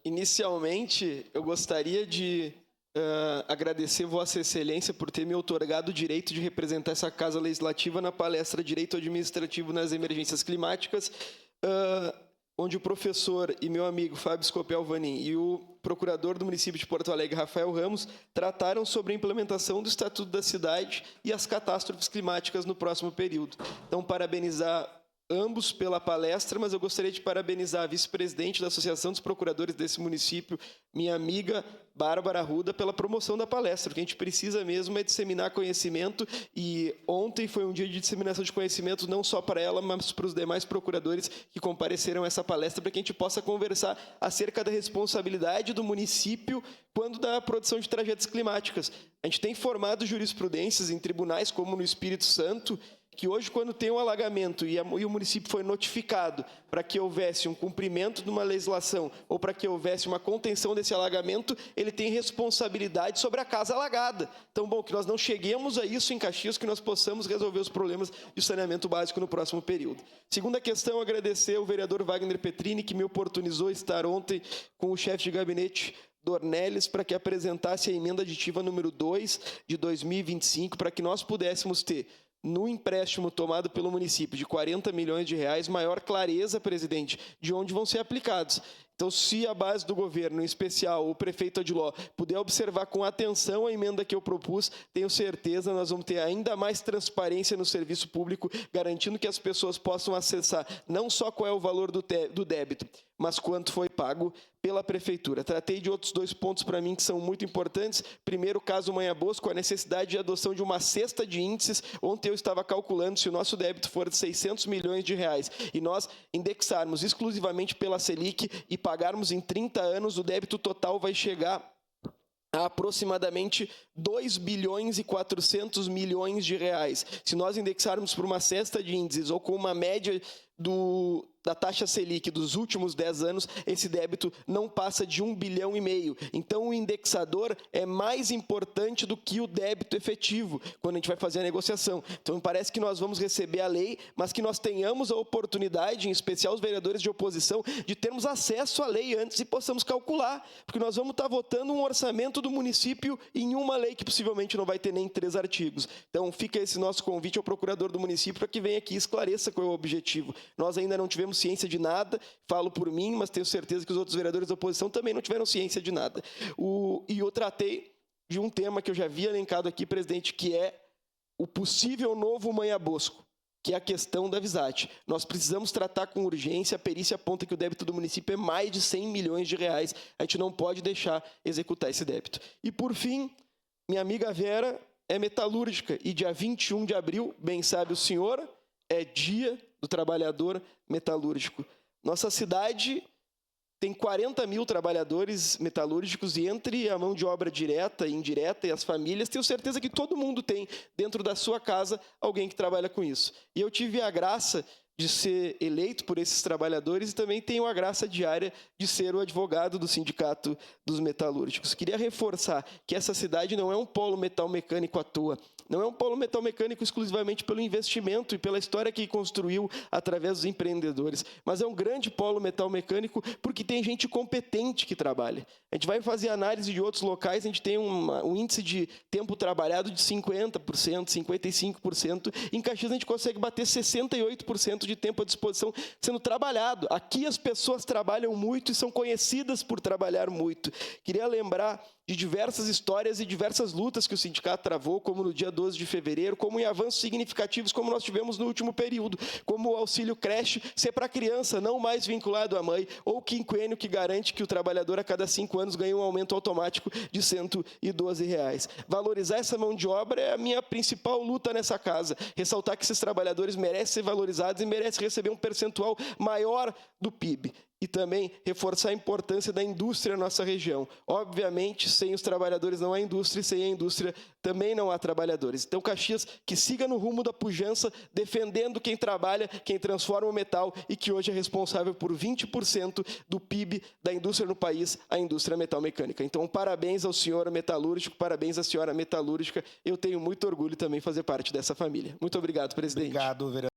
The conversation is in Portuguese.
Inicialmente, eu gostaria de agradecer Vossa Excelência por ter me outorgado o direito de representar essa Casa Legislativa na palestra Direito Administrativo nas Emergências Climáticas, onde o professor e meu amigo Fábio Scopel Vanin e o procurador do município de Porto Alegre, Rafael Ramos, trataram sobre a implementação do Estatuto da Cidade e as catástrofes climáticas no próximo período. Então, parabenizar ambos pela palestra, mas eu gostaria de parabenizar a vice-presidente da Associação dos Procuradores desse município, minha amiga Bárbara Arruda, pela promoção da palestra, porque a gente precisa mesmo é disseminar conhecimento, e ontem foi um dia de disseminação de conhecimento não só para ela, mas para os demais procuradores que compareceram a essa palestra, para que a gente possa conversar acerca da responsabilidade do município quando da produção de tragédias climáticas. A gente tem formado jurisprudências em tribunais, como no Espírito Santo, que hoje, quando tem um alagamento e o município foi notificado para que houvesse um cumprimento de uma legislação ou para que houvesse uma contenção desse alagamento, ele tem responsabilidade sobre a casa alagada. Então, bom, que nós não cheguemos a isso em Caxias, que nós possamos resolver os problemas de saneamento básico no próximo período. Segunda questão, agradecer ao vereador Wagner Petrini, que me oportunizou estar ontem com o chefe de gabinete Dornelles para que apresentasse a emenda aditiva número 2 de 2025, para que nós pudéssemos ter no empréstimo tomado pelo município de 40 milhões de reais, maior clareza, presidente, de onde vão ser aplicados. Então, se a base do governo, em especial o prefeito Adiló, puder observar com atenção a emenda que eu propus, tenho certeza nós vamos ter ainda mais transparência no serviço público, garantindo que as pessoas possam acessar não só qual é o valor do débito, mas quanto foi pago pela prefeitura. Tratei de outros 2 pontos para mim que são muito importantes. Primeiro, o caso Manha Bosco, a necessidade de adoção de uma cesta de índices. Ontem eu estava calculando, se o nosso débito for de 600 milhões de reais e nós indexarmos exclusivamente pela Selic e pagarmos em 30 anos, o débito total vai chegar a aproximadamente 2 bilhões e 400 milhões de reais. Se nós indexarmos por uma cesta de índices ou com uma média da taxa Selic dos últimos 10 anos, esse débito não passa de 1,5 bilhão. Então, o indexador é mais importante do que o débito efetivo, quando a gente vai fazer a negociação. Então, parece que nós vamos receber a lei, mas que nós tenhamos a oportunidade, em especial os vereadores de oposição, de termos acesso à lei antes e possamos calcular, porque nós vamos estar votando um orçamento do município em uma lei que possivelmente não vai ter nem 3 artigos. Então, fica esse nosso convite ao procurador do município para que venha aqui e esclareça qual é o objetivo. Nós ainda não tivemos ciência de nada, falo por mim, mas tenho certeza que os outros vereadores da oposição também não tiveram ciência de nada. E eu tratei de um tema que eu já havia elencado aqui, presidente, que é o possível novo Manha Bosco, que é a questão da VISAT. Nós precisamos tratar com urgência, a perícia aponta que o débito do município é mais de 100 milhões de reais, a gente não pode deixar executar esse débito. E, por fim, minha amiga Vera é metalúrgica, e dia 21 de abril, bem sabe o senhor, é dia do trabalhador metalúrgico. Nossa cidade tem 40 mil trabalhadores metalúrgicos e entre a mão de obra direta e indireta e as famílias, tenho certeza que todo mundo tem dentro da sua casa alguém que trabalha com isso. E eu tive a graça de ser eleito por esses trabalhadores e também tenho a graça diária de ser o advogado do Sindicato dos Metalúrgicos. Queria reforçar que essa cidade não é um polo metalmecânico à toa, não é um polo metalmecânico exclusivamente pelo investimento e pela história que construiu através dos empreendedores, mas é um grande polo metalmecânico porque tem gente competente que trabalha. A gente vai fazer análise de outros locais, a gente tem um índice de tempo trabalhado de 50%, 55%. Em Caxias a gente consegue bater 68% de tempo à disposição sendo trabalhado. Aqui as pessoas trabalham muito e são conhecidas por trabalhar muito. Queria lembrar de diversas histórias e diversas lutas que o sindicato travou, como no dia 12 de fevereiro, como em avanços significativos como nós tivemos no último período, como o auxílio creche ser para criança, não mais vinculado à mãe, ou o quinquênio que garante que o trabalhador a cada 5 anos ganhe um aumento automático de R$ 112. Valorizar essa mão de obra é a minha principal luta nessa casa. Ressaltar que esses trabalhadores merecem ser valorizados e merecem receber um percentual maior do PIB. E também reforçar a importância da indústria na nossa região. Obviamente, sem os trabalhadores não há indústria, e sem a indústria também não há trabalhadores. Então, Caxias, que siga no rumo da pujança, defendendo quem trabalha, quem transforma o metal e que hoje é responsável por 20% do PIB da indústria no país, a indústria metalmecânica. Então, parabéns ao senhor metalúrgico, parabéns à senhora metalúrgica. Eu tenho muito orgulho também de fazer parte dessa família. Muito obrigado, presidente. Obrigado, vereador.